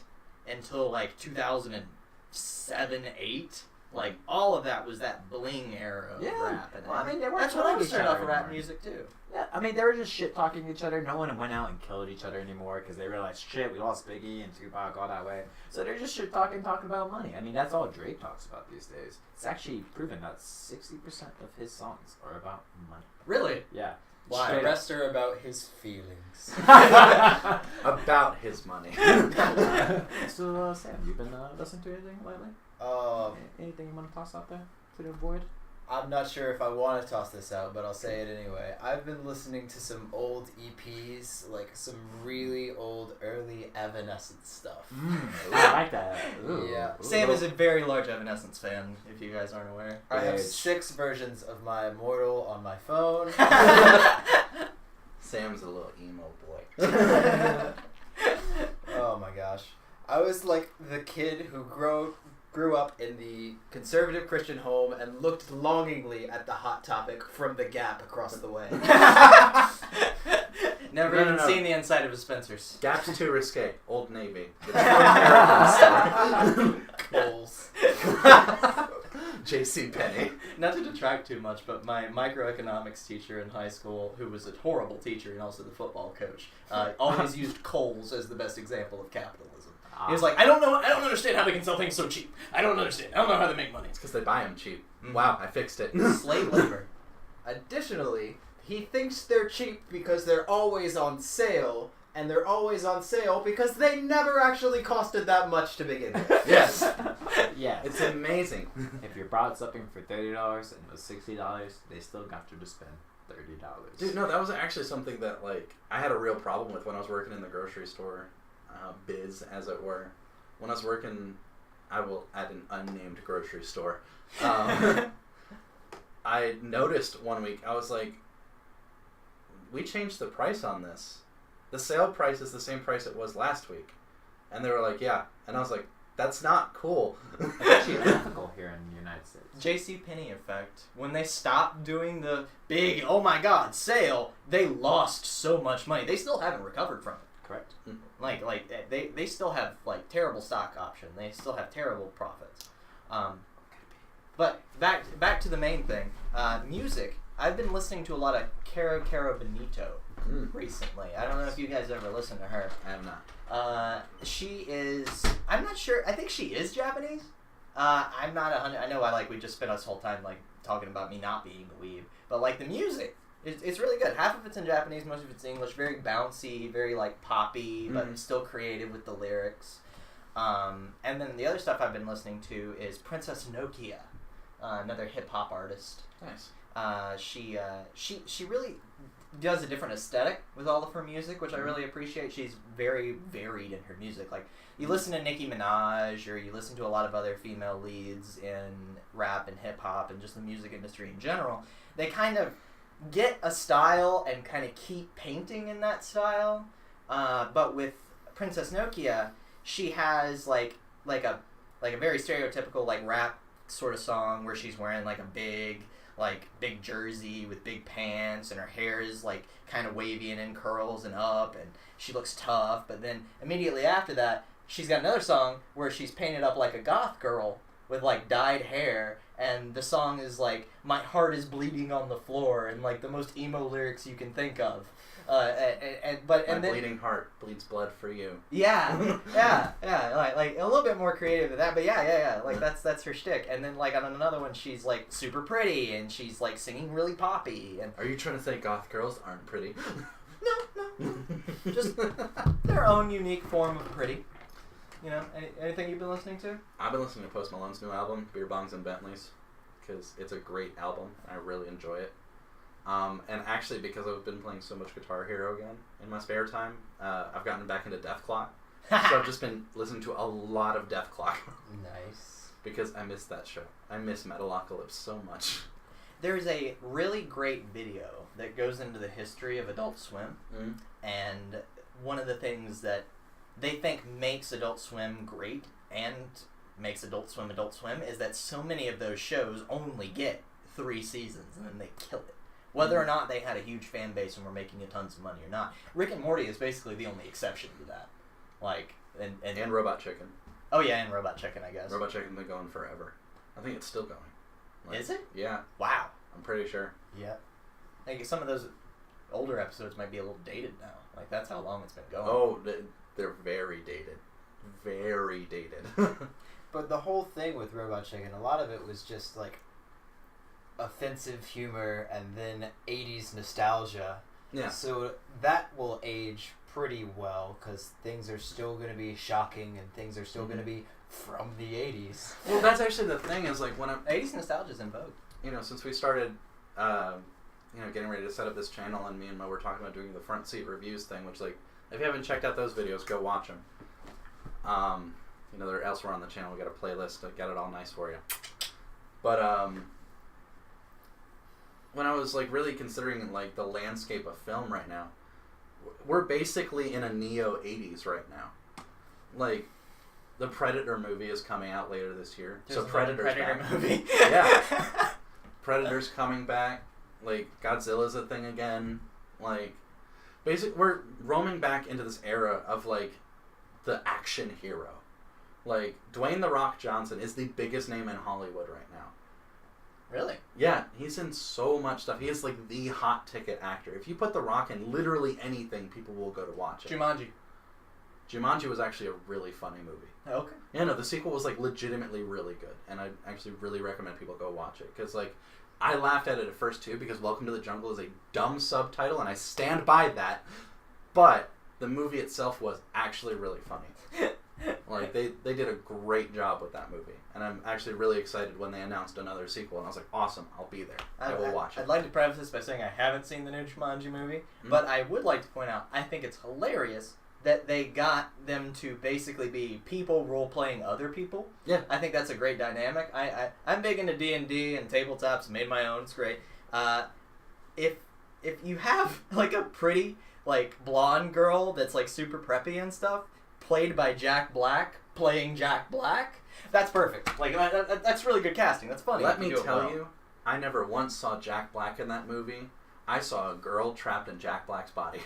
until like 2007, 8. Like, all of that was that bling era of rap. And Well, I mean, they weren't that's what I killing was each turned other off of rap anymore. music, too. Yeah, I mean, they were just shit talking each other. No one went out and killed each other anymore because they realized, shit, we lost Biggie and Tupac all that way. So they're just shit talking about money. I mean, that's all Drake talks about these days. It's actually proven that 60% of his songs are about money. Really? Yeah. Why? Straight The up. rest are about his feelings. About his money. So, Sam, you been listening to anything lately? Anything you want to toss out there to the void? I'm not sure if I want to toss this out, but I'll say it anyway. I've been listening to some old EPs, like some really old, early Evanescence stuff. I like that. Ooh. Yeah. Sam is a very large Evanescence fan, if you guys aren't aware. I have Age. 6 versions of my Immortal on my phone. Sam's a little emo boy. Oh my gosh. I was like the kid who grew up in the Conservative Christian home and looked longingly at the Hot Topic from the Gap across the way. Never No, even no. seen the inside of a Spencer's. Gap's too risque. Old Navy. It's from American Coles. Star. J.C. Penney. Not to detract too much, but my microeconomics teacher in high school, who was a horrible teacher and also the football coach, always used Kohl's as the best example of capitalism. He was like, I don't understand how they can sell things so cheap. I don't understand. I don't know how they make money. It's because they buy them cheap. Wow, I fixed it. Slave labor. Additionally, he thinks they're cheap because they're always on sale, and they're always on sale because they never actually costed that much to begin with. Yes. Yeah. It's amazing. If you brought something for $30 and it was $60, they still got you to spend $30. Dude, no, that was actually something that, like, I had a real problem with when I was working in the grocery store biz, as it were. When I was working, I will at an unnamed grocery store, I noticed one week, I was like, we changed the price on this. The sale price is the same price it was last week. And they were like, yeah. And I was like, that's not cool. It's actually unethical here in the United States. J.C. Penney effect. When they stopped doing the big, oh my god, sale, they lost so much money. They still haven't recovered from it. Correct. Like they still have like terrible stock option. They still have terrible profits. But back to the main thing. Music. I've been listening to a lot of Cara Benito recently. I don't know if you guys ever listened to her. I have not. She is. I'm not sure. I think she is Japanese. I'm not 100. I know. We just spent this whole time like talking about me not being a weeb, but like the music. It's really good. Half of it's in Japanese, most of it's English. Very bouncy, very like poppy, but still creative with the lyrics. And then the other stuff I've been listening to is Princess Nokia, another hip hop artist. Nice. She really does a different aesthetic with all of her music, which I really appreciate. She's very varied in her music. Like you listen to Nicki Minaj, or you listen to a lot of other female leads in rap and hip hop and just the music industry in general. They kind of get a style and kind of keep painting in that style. But with Princess Nokia, she has like a very stereotypical like rap sort of song where she's wearing like a big jersey with big pants, and her hair is like kind of wavy and in curls and up, and she looks tough. But then immediately after that, she's got another song where she's painted up like a goth girl with like dyed hair, and the song is like, my heart is bleeding on the floor, and like the most emo lyrics you can think of. My then bleeding heart bleeds blood for you. yeah, like a little bit more creative than that, but yeah, like that's her shtick. And then like on another one, she's like super pretty, and she's like singing really poppy. And Are you trying to say goth girls aren't pretty? no, just their own unique form of pretty. You know, anything you've been listening to? I've been listening to Post Malone's new album, Beer Bongs and Bentleys, because it's a great album, and I really enjoy it. And actually, because I've been playing so much Guitar Hero again in my spare time, I've gotten back into Death Clock. So I've just been listening to a lot of Death Clock. Nice. Because I miss that show. I miss Metalocalypse so much. There's a really great video that goes into the history of Adult Swim, and one of the things that they think makes Adult Swim great and makes Adult Swim is that so many of those shows only get 3 seasons and then they kill it. Whether or not they had a huge fan base and were making tons of money or not. Rick and Morty is basically the only exception to that. Like, and And Robot Chicken. oh yeah, and Robot Chicken, I guess. Robot Chicken's been going forever. I think it's still going. Like, Is it? Yeah, Wow. I'm pretty sure. Yeah. Like some of those older episodes might be a little dated now. Like that's how long it's been going. Oh, they're very dated. Very dated. But the whole thing with Robot Chicken, a lot of it was just like offensive humor and then 80s nostalgia. Yeah. So that will age pretty well because things are still going to be shocking and things are still going to be from the 80s. Well, that's actually the thing is like when I'm, 80s nostalgia's in vogue. you know, since we started, getting ready to set up this channel, and me and Mo were talking about doing the front seat reviews thing, which like if you haven't checked out those videos, go watch them. They're elsewhere on the channel. We got a playlist to get it all nice for you. But when I was like really considering like the landscape of film right now, we're basically in a neo 80s right now. Like the Predator movie is coming out later this year. There's so another Predator's Predator back. movie. Yeah. Predator's coming back. Like Godzilla's a thing again. Like we're roaming back into this era of like the action hero. Like Dwayne "The Rock" Johnson is the biggest name in Hollywood right now. Really? Yeah, he's in so much stuff. He is like the hot ticket actor. If you put The Rock in literally anything, people will go to watch it. Jumanji. Jumanji was actually a really funny movie. Okay. Yeah, no, the sequel was like legitimately really good, and I actually really recommend people go watch it because like I laughed at it at first too because Welcome to the Jungle is a dumb subtitle, and I stand by that. But the movie itself was actually really funny. Like they did a great job with that movie, and I'm actually really excited when they announced another sequel. And I was like, awesome, I'll be there. I will watch it. I'd like to preface this by saying I haven't seen the new Jumanji movie, but I would like to point out I think it's hilarious that they got them to basically be people role-playing other people. Yeah. I think that's a great dynamic. I'm big into D&D and tabletops, made my own, it's great. If you have, like, a pretty, like, blonde girl that's, like, super preppy and stuff, played by Jack Black, playing Jack Black, that's perfect. Like, that's really good casting. That's funny. Let me tell you, I never once saw Jack Black in that movie. I saw a girl trapped in Jack Black's body.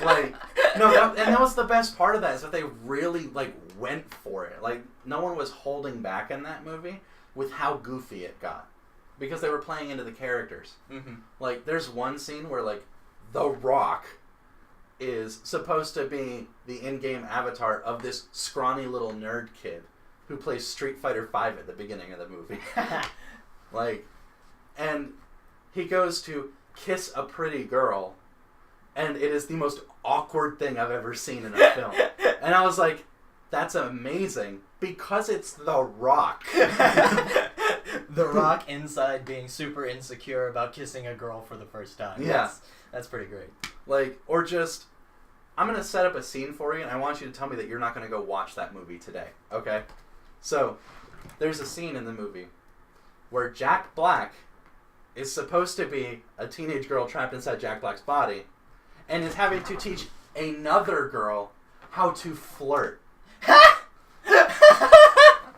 Like, no, that was the best part of that, is that they really, like, went for it. Like, no one was holding back in that movie with how goofy it got. Because they were playing into the characters. Mm-hmm. Like, there's one scene where, like, The Rock is supposed to be the in-game avatar of this scrawny little nerd kid who plays Street Fighter V at the beginning of the movie. Like, and he goes to kiss a pretty girl, and it is the most awkward thing I've ever seen in a film. And I was like, that's amazing, because it's The Rock. The Rock inside being super insecure about kissing a girl for the first time. Yeah. That's pretty great. Like, or just, I'm going to set up a scene for you, and I want you to tell me that you're not going to go watch that movie today, okay? So, there's a scene in the movie where Jack Black is supposed to be a teenage girl trapped inside Jack Black's body, and is having to teach another girl how to flirt.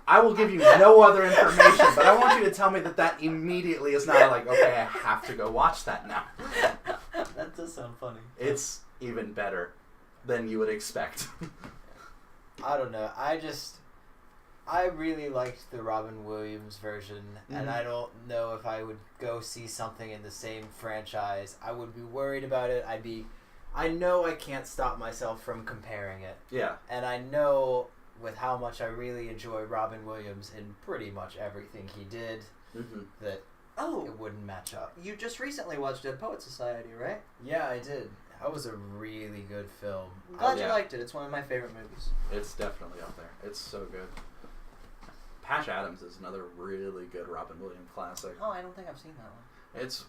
I will give you no other information, but I want you to tell me that immediately is not like, okay, I have to go watch that now. That does sound funny. It's even better than you would expect. I don't know. I really liked the Robin Williams version, and I don't know if I would go see something in the same franchise. I would be worried about it. I know I can't stop myself from comparing it. Yeah. And I know with how much I really enjoy Robin Williams in pretty much everything he did, that it wouldn't match up. You just recently watched Dead Poet Society, right? Yeah, I did. That was a really good film. I'm glad you liked it. It's one of my favorite movies. It's definitely up there. It's so good. Patch Adams is another really good Robin Williams classic. Oh, I don't think I've seen that one. It's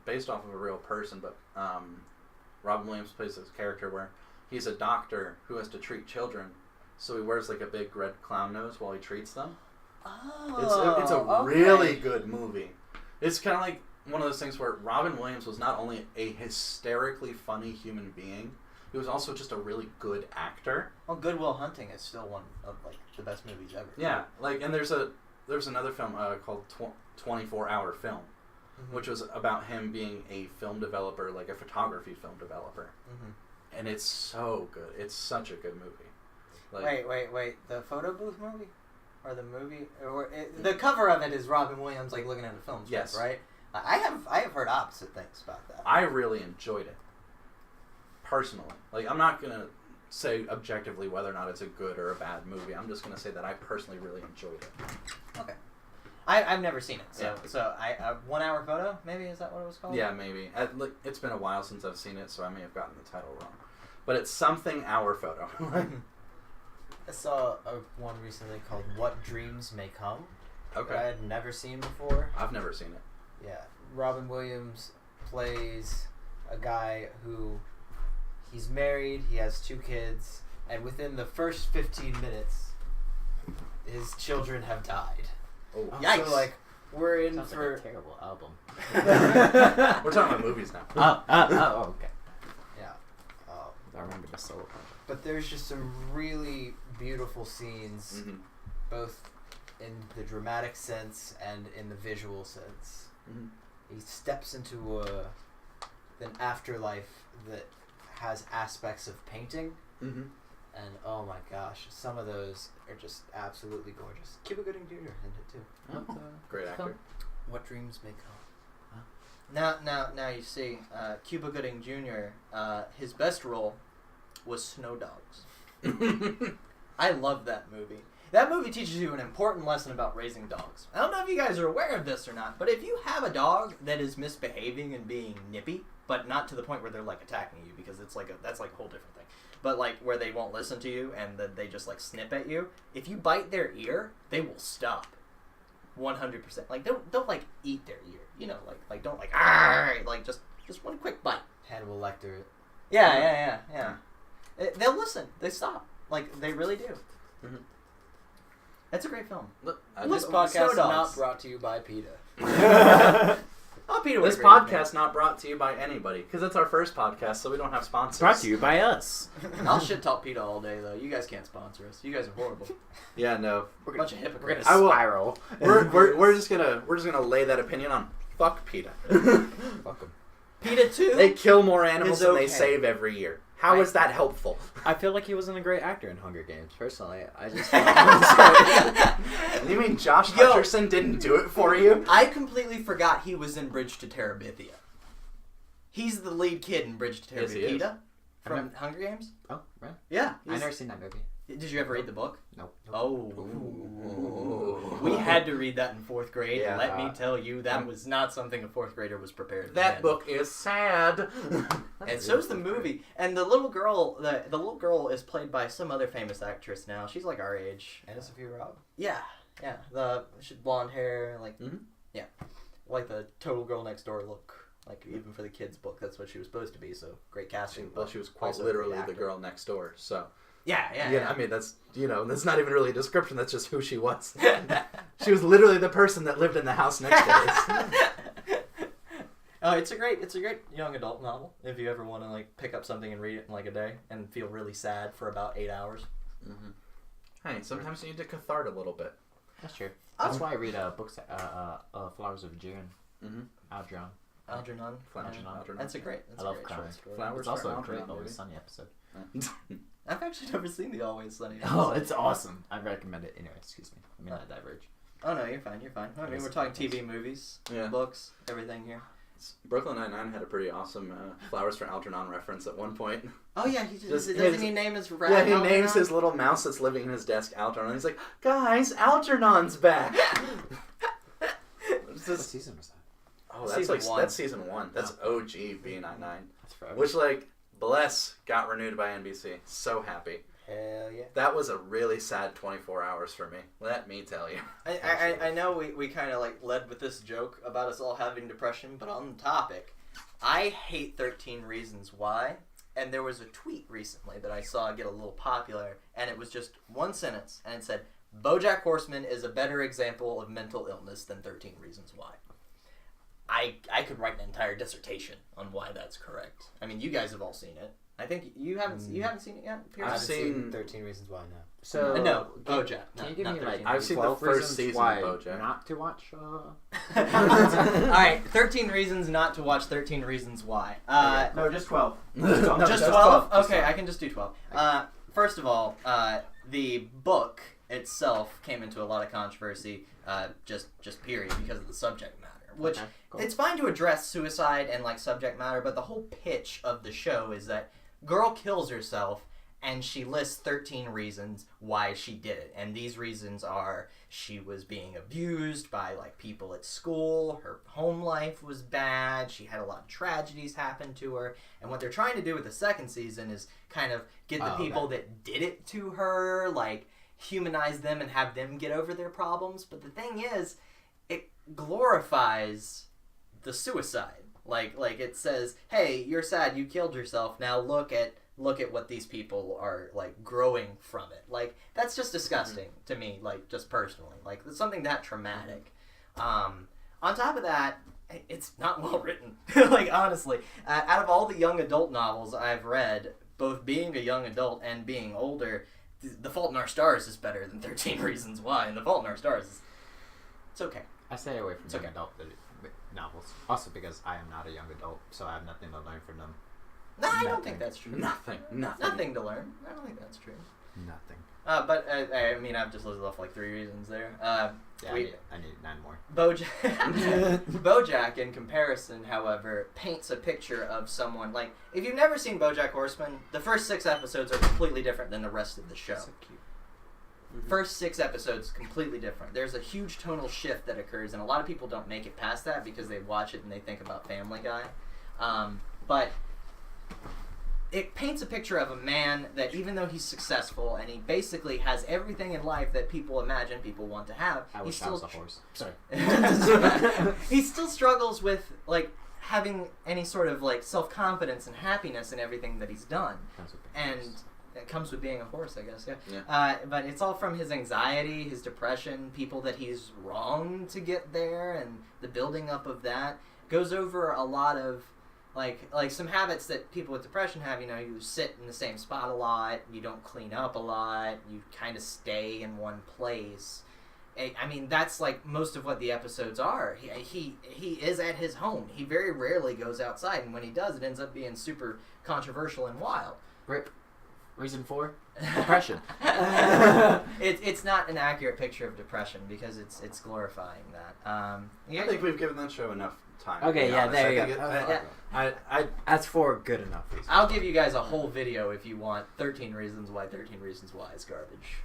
based off of a real person, but Robin Williams plays this character where he's a doctor who has to treat children, so he wears like a big red clown nose while he treats them. Oh, it's a really good movie. It's kind of like one of those things where Robin Williams was not only a hysterically funny human being, he was also just a really good actor. Well, Good Will Hunting is still one of like the best movies ever. Yeah, like, and there's another film called 24 Hour Film, which was about him being a film developer, like a photography film developer. And it's so good. It's such a good movie. Like, Wait. The photo booth movie? or the movie, the cover of it is Robin Williams like looking at a film script, Yes. right? I have heard opposite things about that. I really enjoyed it. Personally. Like, I'm not going to say objectively whether or not it's a good or a bad movie. I'm just going to say that I personally really enjoyed it. Okay. I've never seen it, so Yeah. so I 1 hour photo, maybe, is that what it was called? Yeah, maybe. It's been a while since I've seen it, so I may have gotten the title wrong. But it's something Hour Photo. I saw one recently called What Dreams May Come. That I Okay. had never seen before. I've never seen it. Yeah. Robin Williams plays a guy who he's married, he has 2 kids, and within the first 15 minutes, his children have died. Oh. Yikes. So, like, we're in Sounds for... like a terrible album. We're talking about movies now. Okay. Yeah. I remember the solo part. But there's just some really beautiful scenes, Mhm. both in the dramatic sense and in the visual sense. Mhm. He steps into an afterlife that has aspects of painting, Mhm. and oh my gosh, some of those are just absolutely gorgeous. Cuba Gooding Jr. in it too. What, Great actor. What dreams may come. Now you see, Cuba Gooding Jr. His best role was Snow Dogs. I love that movie. That movie teaches you an important lesson about raising dogs. I don't know if you guys are aware of this or not, but if you have a dog that is misbehaving and being nippy, but not to the point where they're like attacking you, because that's like a whole different thing. But like where they won't listen to you and then they just like snip at you. If you bite their ear, they will stop. 100%. Like don't like eat their ear. You know, like don't like like just one quick bite. Hannibal Lecter. Yeah. They'll listen. They stop. Like they really do. Mhm. It's a great film. Look, This Snow podcast is Dogs. not brought to you by PETA. Oh, Peter, This podcast not brought to you by anybody, because it's our first podcast, so we don't have sponsors. Brought to you by us. I'll shit talk PETA all day though. You guys can't sponsor us. You guys are horrible. Yeah, no. We're a bunch of We're hypocrites. gonna I will- spiral. We're just gonna lay that opinion on. Fuck PETA. Fuck 'em. PETA 2? They kill more animals It's than they okay. save every year. How is that helpful? I feel like he wasn't a great actor in Hunger Games. Personally, I just. You mean Josh Yo. Hutcherson didn't do it for you? I completely forgot he was in Bridge to Terabithia. He's the lead kid in Bridge to Yes, he Terabithia. is. PETA? From Hunger Games? Oh, right. Yeah. I've never seen that movie. Did you ever read the book? Nope. Oh. Ooh. We had to read that in 4th grade. Yeah. And let me tell you, that was not something a 4th grader was prepared to That handle. book is sad. And so's the movie. And the little girl, the little girl is played by some other famous actress now. She's like our age. Anna Sophia Robb. Yeah. She had blonde hair, like Mhm. yeah, like the Total Girl Next Door look. Like even for the kids' book, that's what she was supposed to be. So great casting. Well, but she was quite also a literally great the actor. girl next door, so... Yeah. I mean, that's not even really a description, that's just who she was. She was literally the person that lived in the house next to us. Oh, it's a great young adult novel. If you ever want to like pick up something and read it in like a day and feel really sad for about 8 hours. Hey, sometimes you need to cathart a little bit. That's true. That's why I read books. Flowers of June. Mm-hmm. Algernon. Algernon. Algernon. That's a great. I love great crime. short story. Flowers It's also for a great Algernon, Always maybe. Sunny episode. I've actually never seen the Always Sunny. Oh, it's awesome. I recommend it. Anyway, excuse me. I mean, I diverge. Oh no, you're fine. I mean, we're talking TV, movies, Yeah. books, everything here. Brooklyn Nine-Nine had a pretty awesome Flowers for Algernon reference at one point. Oh yeah, he Just doesn't his- he name his rat? Yeah, he Algernon? names his little mouse that's living in his desk Algernon. He's like, guys, Algernon's back. It's What just- season was that? oh, that's Season like one. that's season 1. That's OG B99. That's forever. Which, like, bless, got renewed by NBC. So happy. Hell yeah. That was a really sad 24 hours for me. Let me tell you. I know we kind of like led with this joke about us all having depression, but on the topic, I hate 13 Reasons Why, and there was a tweet recently that I saw get a little popular, and it was just one sentence, and it said, BoJack Horseman is a better example of mental illness than 13 Reasons Why. I could write an entire dissertation on why that's correct. I mean, you guys have all seen it. I think you haven't seen it yet? Pierce? I've I've seen seen 13 Reasons Why now. So No, BoJack. Can you give me like I've seen the 12 first reasons season why of BoJack. not to watch? Alright, 13 reasons not to watch 13 Reasons Why. No, just 12. Just 12? Okay, I can just do 12. First of all, the book itself came into a lot of controversy, just period, because of the subject matter. Which, cool. it's fine to address suicide and, like, subject matter, but the whole pitch of the show is that girl kills herself, and she lists 13 reasons why she did it. And these reasons are she was being abused by, like, people at school, her home life was bad, she had a lot of tragedies happen to her, and what they're trying to do with the second season is kind of get the people that did it to her, like, humanize them and have them get over their problems. But the thing is, it glorifies the suicide. Like it says, hey, you're sad, you killed yourself, now look at what these people are, like, growing from it. Like, that's just disgusting to me, like, just personally. Like, it's something that traumatic. On top of that, it's not well written. Like, honestly, out of all the young adult novels I've read, both being a young adult and being older, The Fault in Our Stars is better than 13 Reasons Why, and The Fault in Our Stars is... It's okay. I stay away from young adult novels. Also because I am not a young adult, so I have nothing to learn from them. No, I don't think that's true. Nothing. Nothing to learn. I don't think that's true. Nothing. But I mean, I've just listed off like 3 reasons there. I need 9 more. BoJack, in comparison, however, paints a picture of someone like, if you've never seen BoJack Horseman, the first 6 episodes are completely different than the rest of the show. So cute. First 6 episodes completely different. There's a huge tonal shift that occurs, and a lot of people don't make it past that because they watch it and they think about Family Guy. But it paints a picture of a man that, even though he's successful and he basically has everything in life that people imagine people want to have, I wish I was a horse. Sorry. he still struggles with, like, having any sort of, like, self-confidence and happiness in everything that he's done. And it comes with being a horse, I guess, yeah. But it's all from his anxiety, his depression, people that he's wronged to get there, and the building up of that. Goes over a lot of, like some habits that people with depression have. You know, you sit in the same spot a lot, you don't clean up a lot, you kind of stay in one place. I mean, that's, like, most of what the episodes are. He is at his home. He very rarely goes outside, and when he does, it ends up being super controversial and wild. Rip. Reason 4? Depression. It's not an accurate picture of depression because it's glorifying that. I think we've given that show enough time. Okay, yeah, there you go. That's 4 good enough reasons. I'll give you guys a whole video if you want 13 reasons why 13 reasons why is garbage.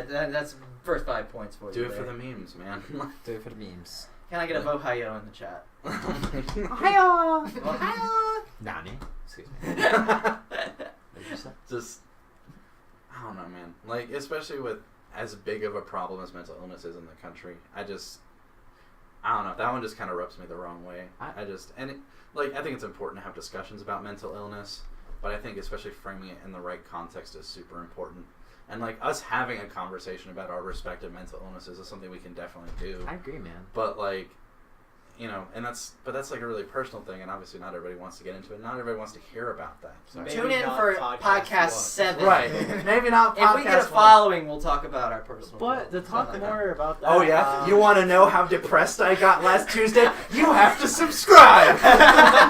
That's first 5 points for you. Do it for the memes, man. Do it for the memes. Can I get a Ohio in the chat? Ohio! Ohio! Nani? Excuse me. What did you say? Just, I don't know, man. Like, especially with as big of a problem as mental illness is in the country, I don't know. That one just kind of rubs me the wrong way. I think it's important to have discussions about mental illness, but I think especially framing it in the right context is super important. And, like, us having a conversation about our respective mental illnesses is something we can definitely do. I agree, man. But, like, you know, that's like a really personal thing, and obviously not everybody wants to get into it. Not everybody wants to hear about that. So. Tune in for podcast 7. Right. Maybe not podcast 1. If we get a following, we'll talk about our personal But to talk more about that... Oh, yeah? You want to know how depressed I got last Tuesday? You have to subscribe!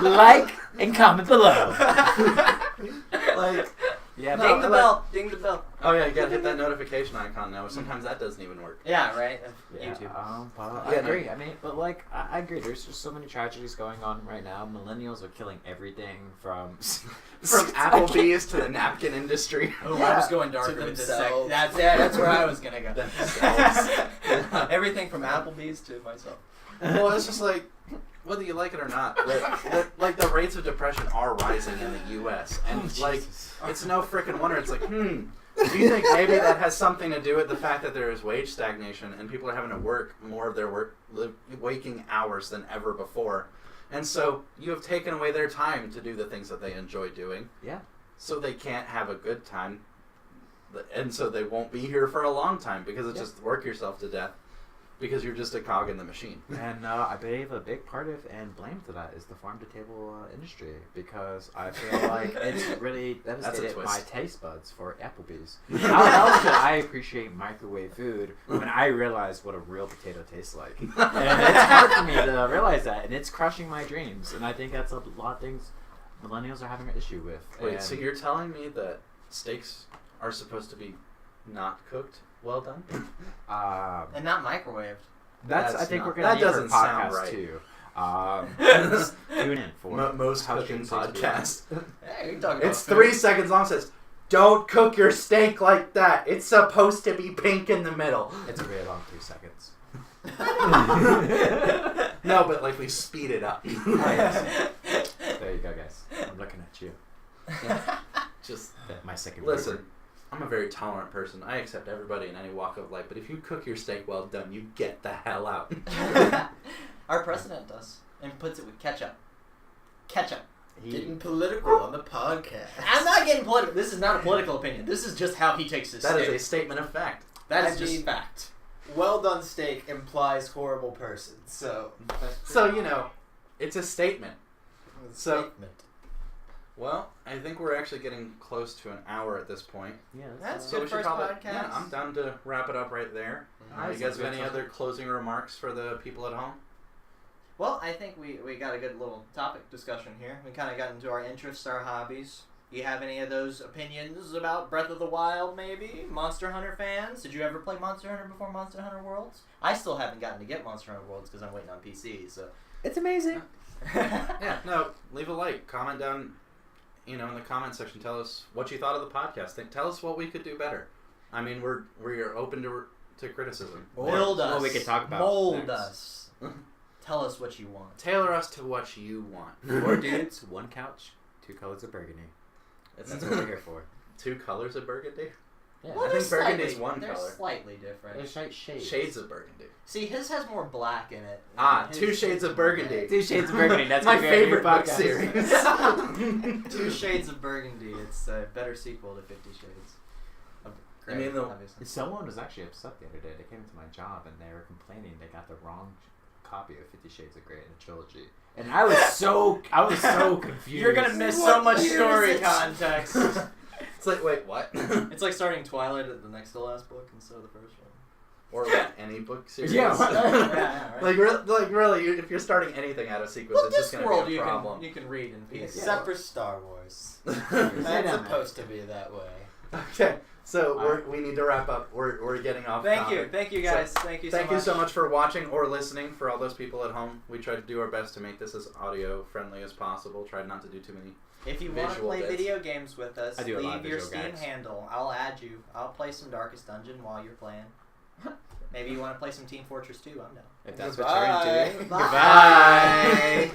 Like and comment below. Like... Yeah, ding the bell. Ding the bell. Oh yeah, you gotta hit that notification icon now. Sometimes that doesn't even work. Yeah, right. Yeah, YouTube. I agree. I mean, but like, I agree. There's just so many tragedies going on right now. Millennials are killing everything from Applebee's to the napkin industry. Oh, I was going darker with this second. That's where I was gonna go. Everything from Applebee's to myself. Well, it's just like, whether you like it or not, like the rates of depression are rising in the U.S. And like, it's no freaking wonder. It's like, do you think maybe that has something to do with the fact that there is wage stagnation and people are having to work more of their waking hours than ever before, and so you have taken away their time to do the things that they enjoy doing. Yeah. So they can't have a good time, and so they won't be here for a long time because it's just work yourself to death. Because you're just a cog in the machine. And I believe a big part of and blame to that is the farm-to-table industry. Because I feel like it's really devastated my taste buds for Applebee's. How else could I appreciate microwave food when I realize what a real potato tastes like? And it's hard for me to realize that. And it's crushing my dreams. And I think that's a lot of things millennials are having an issue with. Wait, so you're telling me that steaks are supposed to be not cooked? well done. And not microwaved. That's I That's think not- we're gonna that need for doesn't sound podcasts right. too. Tune in for Most How cooking Shane Says podcasts. Hey, you're talking It's about 3 food. seconds long. Says, "Don't cook your steak like that. It's supposed to be pink in the middle." It's a really long 3 seconds. No, but like we speed it up. There you go, guys. I'm looking at you. Just My second. listen. favorite. I'm a very tolerant person. I accept everybody in any walk of life. But if you cook your steak well done, you get the hell out. Our president does, and puts it with ketchup. Ketchup. Getting political on the podcast. I'm not getting political. This is not a political opinion. This is just how he takes his That steak. is a statement of fact. That I is just mean- fact. Well done steak implies horrible person. So So, you know, it's a statement. So- statement. Well, I think we're actually getting close to an hour at this point. Yeah, That's So good we should first probably, podcast. yeah, I'm down to wrap it up right there. Mhm. You guys have any other closing remarks for the people at home? Well, I think we got a good little topic discussion here. We kind of got into our interests, our hobbies. You have any of those opinions about Breath of the Wild, maybe? Monster Hunter fans? Did you ever play Monster Hunter before Monster Hunter Worlds? I still haven't gotten to get Monster Hunter Worlds because I'm waiting on PC, so... it's amazing. Yeah, no, leave a like. Comment down, in the comment section. Tell us what you thought of the podcast. Tell us what we could do better. I mean, we're open to criticism. Build us. what we could talk about Mold next. us. Tell us what you want. Tailor us to what you want. 4 dudes, 1 couch, 2 colors of burgundy. It's That's what we're here for. 2 colors of burgundy? Yeah, Well, I they're think burgundy's slightly- one they're color. slightly different. there's like shades. Shades of burgundy. See, his has more black in it. His 2 shades of burgundy. 2 shades of burgundy. That's my gonna be our new favorite book podcast. series. 2 Shades of Burgundy. It's a better sequel to 50 Shades of Grey, I mean, the- obviously. Someone was actually upset the other day. They came into my job and they were complaining they got the wrong copy of 50 Shades of Grey in the trilogy. And I was so confused. You're gonna miss so much story context. It's like, wait, what? It's like starting Twilight at the next to last book instead of the first one. Or like any book series. Yeah. Yeah, right. Like really, if you're starting anything out of sequence, Well, it's just this going world to be a problem. you can read in peace. Except for Star Wars. Say That's that, supposed to be that way. Okay, so we need to wrap up. We're getting off. Thank topic. you guys. Thank you so much for watching or listening. For all those people at home, we try to do our best to make this as audio friendly as possible. Try not to do too many. If you want to Visual play bits. video games with us, I do a lot leave of your visual Steam gags. handle. I'll add you. I'll play some Darkest Dungeon while you're playing. Maybe you want to play some Team Fortress 2. I'm down. If that's Goodbye. what you're into. Bye. Goodbye.